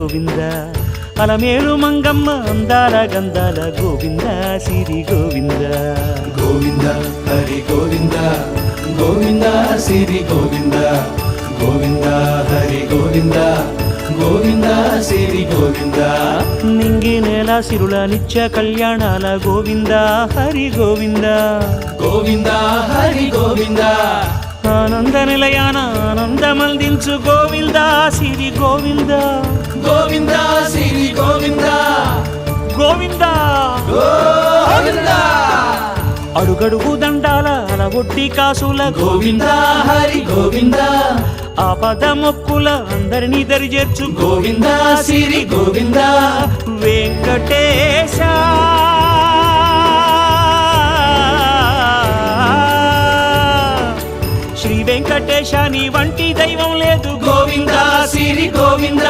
గోవింద అలమేలు మంగమ్మ అందాల గంధాల గోవింద సిరి గోవింద గోవింద హరి గోవింద గోవింద సిరి గోవింద గోవింద హరి గోవింద గోవింద సిరి గోవింద నింగి నేల సిరుల నిత్య కళ్యాణాల గోవింద హరి గోవింద గోవింద హరి గోవింద ఆనంద నిలయాన ఆనందమందించు గోవింద సిరి గోవింద గోవింద సిరి గోవింద గోవింద గోవింద అడుగడుగు దండాల అలవొడ్డి కాసుల గోవింద హరి గోవింద ఆపద మొక్కుల అందరినీ దరిచేర్చు గోవింద సిరి గోవింద వెంకటేశ శ్రీ వెంకటేశ నీ వంటి దైవం లేదు గోవింద సిరి గోవింద